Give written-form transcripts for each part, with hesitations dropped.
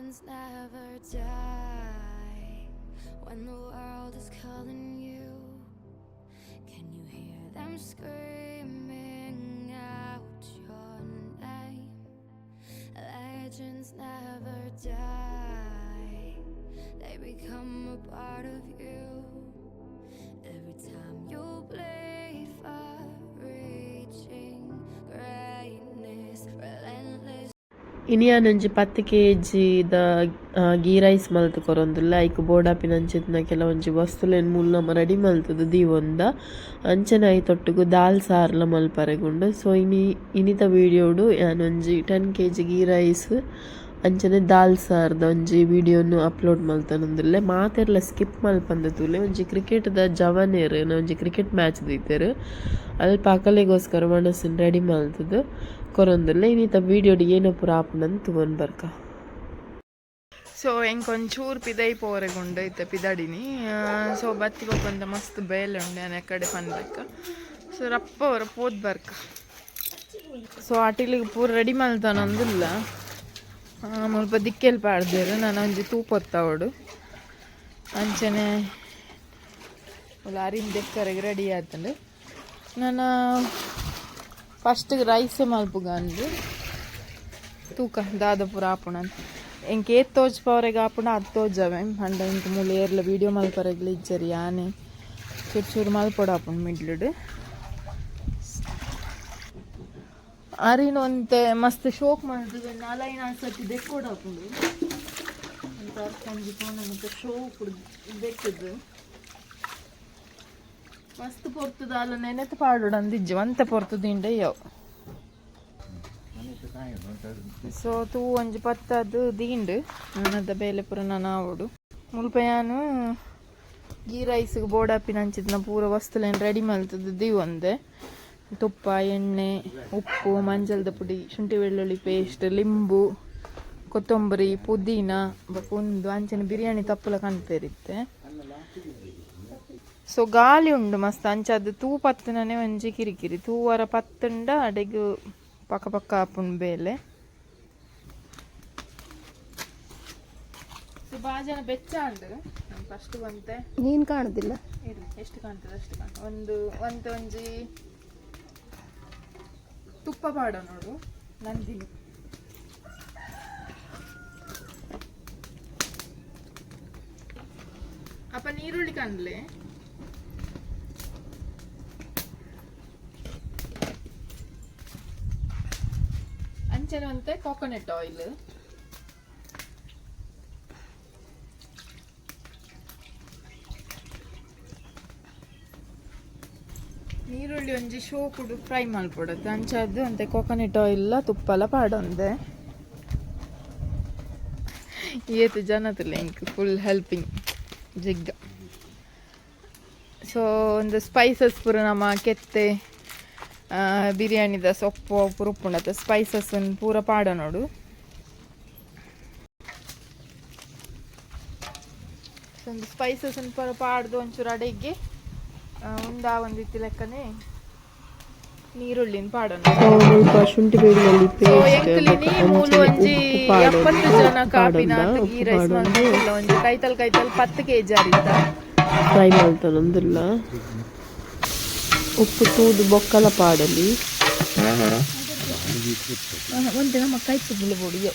Legends never die. When the world is calling you, can you hear them screaming out your name? Legends never die. They become a part of you. Every time you bleed for reaching greatness, relentless. ಇನಿಯ ನಂಜಿ 10 kg ghee rice ಮಲ್ತು ಕೊರೊಂದುಲ್ಲ ಐಕ್ ಬೋಡಾಪಿನಂಚಿತ್ತಿನ ಕೆಲವೊಂಜಿ ವಸ್ತುಲೆನ್ ಮೂಲು ನಮ ರೆಡಿ ಮಲ್ತುದು ದೀವೊಂದ ಅಂಚನೆ ಐತೊಟ್ಟುಗು ದಾಲ್ ಸಾರ್ಲ ಮಲ್ಪರೆಗುಂಡು. ಸೊ ಇನಿತ ವೀಡಿಯೋಡು ಯಾನೊಂಜಿ 10 kg ಗೀ ರೈಸ್ ಅಂಚನೆ ದಾಲ್ ಸಾರ್ದ ಒಂಜಿ ವಿಡಿಯೋನು ಅಪ್ಲೋಡ್ ಮಲ್ತನೊಂದುಲ್ಲೆ ಮಾತೆರ್ಲ ಸ್ಕಿಪ್ ಮಲ್ಪಂದ ತೂಲೆ ಒಂಜಿ ಕ್ರಿಕೆಟ್ದ ಜವನೇರ್ ಒಂಜಿ ಕ್ರಿಕೆಟ್ ಮ್ಯಾಚ್ ದೀತೆರ್ ಅಲ್ಪ ಅಕಲೆಗೋಸ್ಕರ ಮನಸ್ಸಿನ ರೆಡಿ ಮಲ್ತದು ಕೊರೊಂದುಲ್ಲೆ ಇನ್ನಿತ ವೀಡಿಯೋಡು ಏನೋ ಪೂರ ಆಪುಂಡಂದು ತೂವೊಂದು ಬರ್ಕ. ಸೊ ಎಂಕೊಂಚೂರು ಪಿದೈ ಪೋರೆಗುಂಡು ಇತ್ತೆ ಪಿದಾಡಿನಿ. ಸೊ ಬತ್ತಿ ಹೋಗಂತ ಮಸ್ತ್ ಬೇಲೆ ಉಂಡು ನಾನು ಎಕಡೆ ಪನ್ಬೇಕ. ಸೊ ರಪ್ಪ ಅವರ ಪೋದ್ ಬರ್ಕ. ಸೊ ಅಟಿಲಿಗೆ ಪೂರ ರೆಡಿ ಮಲ್ತಾನೊಂದಿಲ್ಲ ಮುಲ್ಪ ದಿಕ್ಕೆಲ್ ಪಾಡ್ದೇರು ನಾನು ಒಂಜಿ ತೂಪೊತ್ತವಡು ಅಂಚನೆ ಅರಿನ್ ದೆಕ್ಕರೆಗೆ ರೆಡಿ ಆತಂಡು. ನಾನು ಫಸ್ಟ್ ರೈಸೇ ಮಲ್ಪುಗಂದು ತೂಕ ದಾದ ಪೂರ ಆಪುಣ ಎಂಕ್ ಏತ್ ತೋಜ್ಪವರೆಗೆ ಆಪುಣ ಅದು ತೋಜವೆ ಅಂಡ ಇಂಕ ಮೂಲ ಏರ್ಲ ವೀಡಿಯೋ ಮಲ್ಪರೆಗ್ಲಿ ಇಜ್ಜರಿ ಆನೆ ಚೂರು ಚೂರು ಮಲ್ಪೊಡು ಆಪುಣ ಮಿಡ್ಲುಡು. ಅರಿನ ಒಂತೆ ಮಸ್ತ್ ಶೋಕ್ ಮಾಡ್ತದೆ ನಾಲೈನ ಸತಿ ದೆಕ್ಕೋಡು ಹಾಕೊಂಡು ಅಂತ ಅರ್ಕೊಂಡಿ ಮತ್ತೆ ಶೋಕ್ ದೆಕ್ಕದು ಮಸ್ತ್ ಪೊರ್ತದ ಅಲ್ಲ ನೆನೆತ್ ಪಾಡೋಡು ಅಂದಿಜ್ಜು ಒಂತೆ ಪೊರ್ತದ ಇಂಡೆ ಯವ್. ಸೊ ತೂ ಒಂಜಿ ಪತ್ತದು ದೀಂಡು ನನ್ನದ ಬೇಲೆ ಪುರ ನಾನು ಆವೋಡು ಮುಲ್ಪಯಾನು ಗೀ ರೈಸ್ಗೆ ಬೋಡಾಪಿನ ಹಂಚಿದ್ನ ಪೂರ ವಸ್ತುಲೇನು ರೆಡಿ ಮಲ್ತದ್ದು ದೀವೊಂದೆ ತುಪ್ಪ ಎಣ್ಣೆ ಉಪ್ಪು ಮಂಜಲ್ದ ಪುಡಿ ಶುಂಠಿ ಬೆಳ್ಳುಳ್ಳಿ ಪೇಸ್ಟ್ ಲಿಂಬು ಕೊತ್ತಂಬರಿ ಪುದೀನ ಒಂದು ಅಂಚನೆ ಬಿರಿಯಾನಿ ತಪ್ಪಲ ಕಣ್ಪೇರಿತ್ತೆ. ಸೊ ಗಾಳಿ ಉಂಡು ಮಸ್ತ್ ಅಂಚದು ತೂ ಪತ್ತನೇ ಒಂಜಿ ಕಿರಿಕಿರಿ ತೂವರ ಪತ್ತುಂಡ ಅಡೆಗು ಪಕ್ಕ ಪಕ್ಕ ಆಪುಂಡು ಬೇಲೆ. ಸೊ ಬಾಜನ ಬೆಚ್ಚ ಉಂಡು ಫಸ್ಟ್ ಬಂತೆ ನೀನು ಕಾಣುದಿಲ್ಲ ಇರು ಎಷ್ಟು ಕಾಣ್ತದೆ ಅಷ್ಟು ಕಾಣ್ತದೆ ಒಂದು ಒಂಜಿ ತುಪ್ಪ ಪಾಡ ನೋಡು ನಂದಿನಿ ಅಪ್ಪ ನೀರುಳ್ಳಿ ಕಂಡ್ಲೆ ಅಂಚನೆ ಅಂತೆ ಕೋಕೋನಟ್ ಆಯಿಲ್ ನೀರುಳ್ಳಿ ಒಂಜಿ ಶೋಕುಡು ಫ್ರೈ ಮಲ್ಪೊಡತ್ತೆ ಅಂಚದ್ದು ಅಂತೆ ಕೋಕೋನಟ್ ಆಯಿಲ್ ತುಪ್ಪಲ ಪಾಡೊಂದೆ ಏತು ಜನತಿಲ್ಲ ಇಂಕ್ ಫುಲ್ ಹೆಲ್ಪಿಂಗ್ ಜಿಗ್ಗ. ಸೊ ಒಂದು ಸ್ಪೈಸಸ್ ಪೂರ ನಮ್ಮ ಕೆತ್ತೆ ಬಿರಿಯಾನಿದ ಸೊಪ್ಪು ಪೂರ ಉಪ್ಪುಂಡತ್ತೆ ಸ್ಪೈಸಸ್ ಪೂರ ಪಾಡ ನೋಡು. ಒಂದು ಸ್ಪೈಸಸ್ ಪೂರ ಪಾಡ್ದು ಒಂಚೂರು ಅಡೆಗೆ ಒಂದು ಇತ್ತಿ ಲೆಕ್ಕನೆ ನೀರುಳ್ಳಿನ ಪಾಡೋಣ. ಶುಂಠಿ ಬೆಳ್ಳುಳ್ಳಿ ಮೂಲು ಒಂಜಿ 70 ಜನ ಕಾಪಿನ ಗೀ ರೈಸ್ ಮಲ್ತಿಲ್ಲ ಒಂಜಿ ಕೈತಲ್ 10 kg ಅರಿತ ಫ್ರೈ ಮಲ್ತನೊಂದಿಲ್ಲ ಉಪ್ಪು ತೂದು ಬೊಕ್ಕಲ ಪಾಡಲಿ ಒಂದೇ ನಮ್ಮ ಕೈತು ಬೀಳ್ಬೋಡು.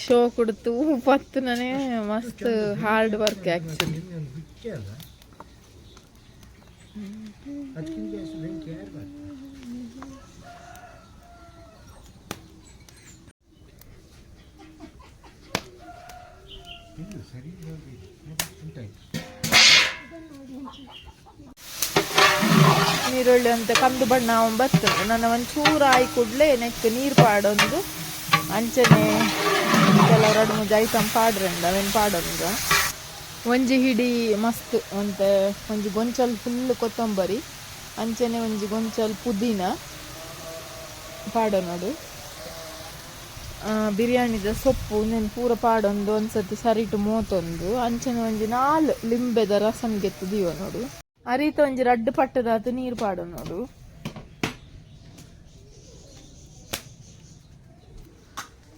ಶೋ ಕೊಡ್ತು ಪತ್ತನೇ ಮಸ್ತ್ ಹಾರ್ಡ್ ವರ್ಕ್ ಆ್ಯಕ್ಚುಲಿ. ನೀರುಳ್ಳಿ ಅಂತ ಕಂದು ಬಣ್ಣ ಬರ್ತದೆ ನನ್ನ ಒಂಚೂರು ಆಯಿ ಕೂಡಲೇ ನೆಕ್ ನೀರು ಪಾಡೊಂದು ಅಂಚನೆ ಕೆಲವು 2-3 ಐಟಮ್ ಪಾಡ್ರಂಡ ಅವೇನು ಪಾಡೊಂದು ಒಂಜಿ ಹಿಡಿ ಮಸ್ತ್ ಅಂತ ಒಂಜಿ ಗೊಂಚಲು ಫುಲ್ ಕೊತ್ತಂಬರಿ ಅಂಚನೆ ಒಂಜಿ ಗೊಂಚಲು ಪುದೀನ ಪಾಡೋ ನೋಡು ಬಿರಿಯಾನಿದ ಸೊಪ್ಪು ನೆನ್ ಪೂರ ಪಾಡೊಂದು ಒಂದ್ಸತಿ ಸರಿಟು ಮೋತೊಂದು ಅಂಚನೆ ಒಂಜಿ 4 ಲಿಂಬೆದ ರಸಂ ಗೆತ್ತು ದೀವ ನೋಡು ಅರೀತ ಒಂಜಿ ರಡ್ಡು ಪಟ್ಟದಾತು ನೀರು ಪಾಡು ನೋಡು.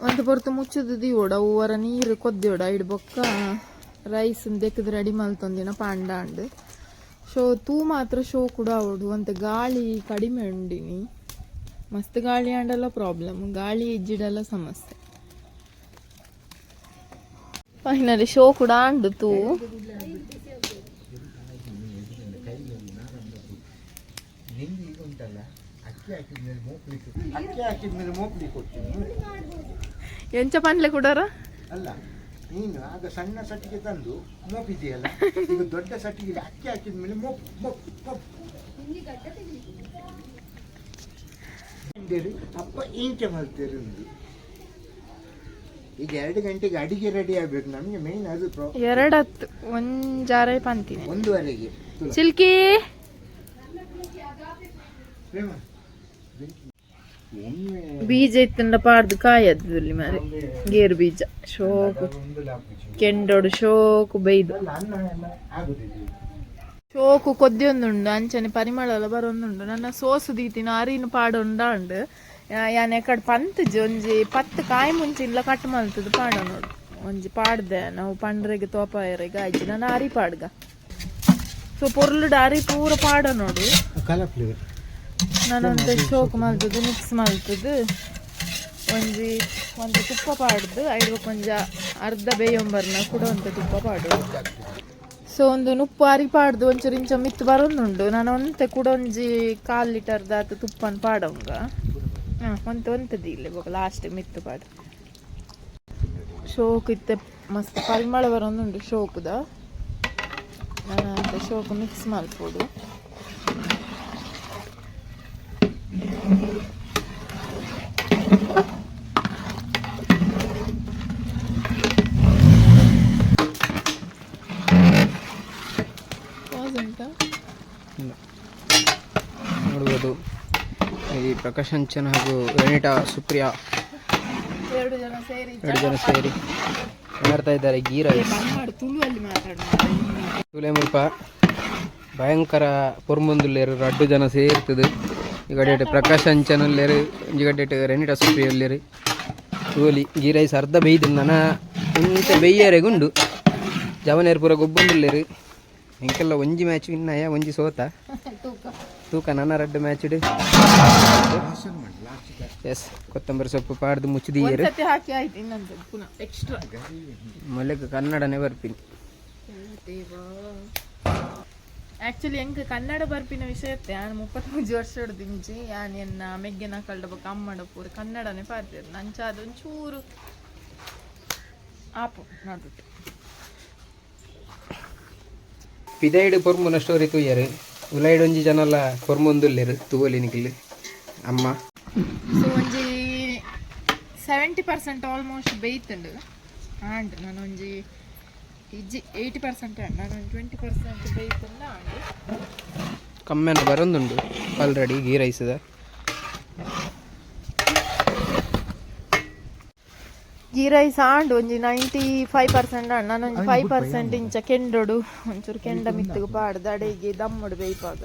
ಒಂದು ಪೊರ್ತು ಮುಚ್ಚುದು ದೀವೋಡ ಹೂವರ ನೀರು ಕೊದ್ದೋಡ ಇಡ್ ಬೊಕ್ಕ ರೈಸ್ ದೆಕ್ಕದು ರೆಡಿ ಮಲ್ತೊಂದಿನ ಪಾಂಡಾಂಡ್ ತೂ ಮಾತ್ರ ಕೂಡ ಅವಡು ಅಂತ ಗಾಳಿ ಕಡಿಮೆ ಉಂಡಿನಿ ಮಸ್ತ್ ಗಾಳಿ ಆಂಡಲ್ಲ ಪ್ರಾಬ್ಲಮ್ ಗಾಳಿ ಇಜ್ಜಿಡಲ್ಲ ಸಮಸ್ಯೆ ಫೈನಲಿ ಕೂಡ ಆಂಡು ತೂ ಎಂಚ ಪನ್ಲೆ ಕೂಡಾರ ಅಲ್ಲ ನೀನು ಆಗ ಸಣ್ಣ ಸಟ್ಟಿಗೆ ತಂದು ಮೋಪಿದೆಯಲ್ಲ ಈಗ ದೊಡ್ಡ ಸಟ್ಟಿಗೆ ಅಕ್ಕಿ ಹಾಕಿದ ಮೇಲೆ ಅಪ್ಪ ಇಂಚೆ ಮಲ್ತೀರಿ ಈಗ 2 ಗಂಟೆಗೆ ಅಡಿಗೆ ರೆಡಿ ಆಗ್ಬೇಕು ನಮಗೆ ಮೇನ್ ಅದು 2 ಒಂಜಾರೈ ಪಂತೀನಿ 1:30ಗೆ ಚಿಲ್ಕಿ ಬೀಜ ಇತ್ತಂಡ ಪಾಡ್ದು ಕಾಯದ್ದು ಇಲ್ಲಿ ಮಾರೆ ಗೇರು ಬೀಜ ಶೋಕು ಕೆಂಡೋಡು ಶೋಕು ಬೈದು ಶೋಕು ಕೊದ್ದೊಂದುಂಡು ಅಂಚನೆ ಪರಿಮಳ ಎಲ್ಲ ಬರೊಂದುಂಡು ನನ್ನ ಸೋಸು ದೀತಿನ ಅರಿನ ಪಾಡೊಂಡು ಯಾನ್ ಎಕಡೆ ಪಂತಜಿ ಒಂಜಿ 10 ಕಾಯಿ ಮುಂಚೆ ಇಲ್ಲ ಕಟ್ ಮಲ್ತದು ಪಾಡ ನೋಡು ಒಂಜಿ ಪಾಡ್ದೆ ನಾವು ಪಂಡ್ರೆಗೆ ತೋಪಾಯರೆಗೆ ಆಯ್ತು ನಾನು ಅರಿ ಪಾಡ್ಗ ಸೊ ಪೊರ್ಲುಡು ಅರಿ ಪೂರ ಪಾಡ ನೋಡು ನಾನೊಂದು ಶೋಕು ಮಲ್ತದು ಮಿಕ್ಸ್ ಮಲ್ತದು ಒಂದು ತುಪ್ಪ ಪಾಡ್ದು ಐಡ್ಬೇಕು ಒಂಜ ಅರ್ಧ ಬೇಯೊಂಬರ್ನ ಕೂಡ ಒಂದು ತುಪ್ಪ ಪಾಡು ಸೊ ಒಂದು ನುಪ್ಪು ಅರಿ ಪಾಡ್ದು ಒಂಚೂರು ಇಂಚ ಮಿತ್ತು ಬರೋದುಂಡು ನಾನು ಒಂತೆ ಕೂಡ ಒಂಜಿ 1/4 ಲೀಟರ್ದ ಆತು ತುಪ್ಪನ ಪಾಡವಂಗ ಒಂತದಿ ಇಲ್ಲ ಇವಾಗ ಲಾಸ್ಟ್ ಮಿತ್ತು ಪಾಡು ಶೋಕು ಇತ್ತೆ ಮಸ್ತ್ ಪರಿಮಳ ಬರೋದುಂಡು ಶೋಕುದ ನಾನು ಅಂತ ಶೋಕು ಮಿಕ್ಸ್ ಮಲ್ಪೋಡು ನೋಡ್ಬೋದು ಈ ಪ್ರಕಾಶ್ ಅಂಚನ್ ಹಾಗೂ ವೆನಿಟಾ ಸುಪ್ರಿಯಾ 2 ಜನ ಸೇರಿ ಮಾಡ್ತಾ ಇದ್ದಾರೆ ಗೀ ರೈಸ್ ತುಲೆ ಮುಲ್ಪ ಭಯಂಕರ ಪೊರ್ಮೊಂದುಲ್ಲೇರು 2 ಜನ ಸೇರ್ತದೆ ಈ ಗಡ್ಡೆ ಪ್ರಕಾಶ್ ಅಂಚನಲ್ಲೇರು ಈ ಗಡ್ಡೆ ರೆನಿಟಾ ಸುಪ್ರಿಯಲ್ಲೇರು ತೋಲಿ ಗೀ ರೈಸ್ ಅರ್ಧ ಬೇಯ್ದು ನನ್ನ ಇಂತ ಬೇಯ್ಯರೆಗುಂಡು ಜವನೇರು ಪೂರ ಗೊಬ್ಬೊಂದುಲ್ಲೇರು ಇಂಕೆಲ್ಲ ಒಂಜಿ ಮ್ಯಾಚ್ ವಿನ್ನಯ ಒಂಜಿ ಸೋತ ತೂಕ ನನ್ನ 2 ಮ್ಯಾಚ್ ಇಡು ಎಸ್ ಕೊತ್ತಂಬರಿ ಸೊಪ್ಪು ಪಾಡ್ದು ಮುಚ್ಚಿದೀಯರು ಮಲೆಗೆ ಕನ್ನಡನೇ ಬರ್ಪಿನಿ ಆಕ್ಚುಲಿ ಎಂಕ್ ಕನ್ನಡ ಬರ್ಪಿನ ವಿಷಯತ್ತೆ ನಾನು 33 ವರ್ಷ ದಿಂಜಿ ಯಾನ್ ಎನ್ನ ಮೆಗ್ಗೆನ ಕಳ್ದ ಕಮ್ಮಡ ಪೂರ ಕನ್ನಡನೇ ಪಾಡ್ತೇವೆ ನಂಚ ಅದೊಂಚೂರು ಆಪು ನೋಡ್ಬಿಟ್ಟು ಪಿದೈಡು ಪೊರ್ಮುನ ಸ್ಟೋರಿ ತೂಯರು ಉಲೈಡ್ ಒಂಜಿ ಜನಲ್ಲ ಪೊರ್ಮೊಂದುಲ್ಲೇರು ತೂವಲಿನಿಕಿಲ್ ಅಮ್ಮ ಸೊ ಒಂಜಿ 70% ಆಲ್ಮೋಸ್ಟ್ ಬೇಯ್ತುಂಡು ಆಂಡ್ ನಾನು ಒಂಜಿ 80% ಆಂಡ್ ನಾನು 20% ಬೇಯ್ತುಂಡು ಆಂಡ್ ಕಮ್ಮೆನ ಬರೊಂದುಂಡು ಆಲ್ರೆಡಿ ಗೀ ರೈಸ್ದ ಗೀ ರೈಸ್ ಆಂಡ್ ಒಂಜಿ 95% ಆಂಡ್ ನಾನು ಒಂಜಿ 5% ಇಂಚ ಕೆಂಡೋಡು ಒಂಚೂರು ಕೆಂಡ ಮಿತ್ತುಗು ಪಾಡ್ದು ಅಡೆಗೆ ದಮ್ಮಡು ಬೇಯ್ಪಾಗ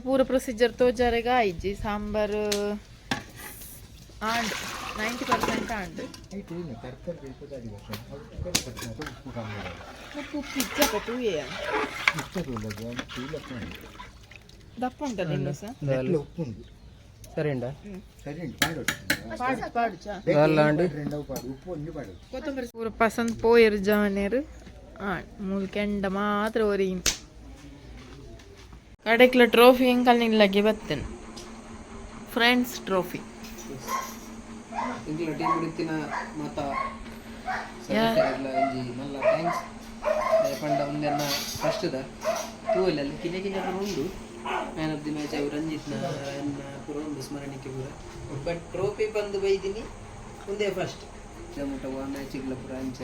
ಪೂರ ಪ್ರೊಸೀಜರ್ ತೋಜಾರೆಗ ಆಯ್ಜಿ ಸಾಂಬಾರು ಆಂಡ್ 90% ಆಂಡ್ ಉಪ್ಪು ಇಚ್ಚಪ್ಪ ತೂಯೇ ದಪ್ಪ ಉಂಟಲ್ಲ ಇನ್ನು ಸಹ ಉಪ್ಪುಂಡು ಸರಿ ಉಂಟಾ ಕೊತ್ತಂಬರಿ ಪೂರ ಪಸಂದ್ ಪೋಯರು ಜಾನೇರು ಮೂಲ್ ಕೆಂಡ ಮಾತ್ರ ಒರಿಯಿನ್ ಕಡೆಕ್ಲ ಟ್ರೋಫಿ ಎಂಕಲ್ ನಿಲ್ಲಗೆ ಬತ್ತೇನೆ ಫ್ರೆಂಡ್ಸ್ ಟ್ರೋಫಿ ಇಂಗ್ಲ ಟೀಮ್ ಬಿಡುತ್ತಿನ ಮಾತ ಮಲ್ಲ ಥ್ಯಾಂಕ್ಸ್ ಪಂಡ ಒಂದೆನ್ನ ಫಸ್ಟ್ದ ತೂವಲ್ಲಿ ಅಲ್ಲಿ ಕಿನೆ ಕಿನೆ ಉಂಡು ಮ್ಯಾನ್ ಆಫ್ ದಿ ಮ್ಯಾಚ್ ಅವರು ರಂಜಿತ್ನ ಪೂರ ಉಂಡು ಸ್ಮರಣಕ್ಕೆ ಪೂರ ಬಟ್ ಟ್ರೋಫಿ ಬಂದು ಬೈದಿನಿ ಒಂದೇ ಫಸ್ಟ್ ಮುಟ್ಟ ಮ್ಯಾಚಿಗ್ಲ ಪೂರ ಅಂಚ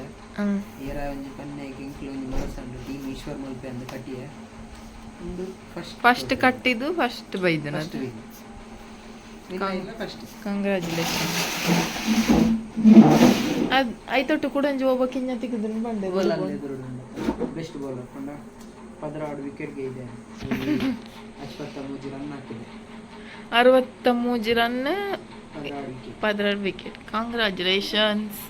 ಏರ ಒಂಜಿ ಪನ್ನೆಗೆ ಇಂಕ್ಲು ಒಂಜಿ ಮನಸ್ಸಂಡು ಟೀಮ್ ಈಶ್ವರ್ ಮಲ್ಪೆ ಅಂದ ಕಟ್ಟಿಯ ಒಂದು ಫಸ್ಟ್ ಕಟ್ಟಿದ್ದು ಫಸ್ಟ್ ಬೈದು ಫಸ್ಟ್ ಕಂಗ್ರ್ಯಾಚುಲೇಷನ್. ಅದು ಐತೊಟ್ಟು ಕೂಡ ಒಂಜಿ ಒಬ್ಬ ಕಿಂಜ ತಿಕ್ಕಿದ್ರು ಬಂದೆ ಬೆಸ್ಟ್ ಬೌಲರ್ ಕೊಂಡ 16 ವಿಕೆಟ್ಗೆ ಇದೆ. 63 ರನ್ ಹಾಕಿದೆ. 63 ರನ್, 16 ವಿಕೆಟ್. ಕಂಗ್ರ್ಯಾಚುಲೇಷನ್ಸ್.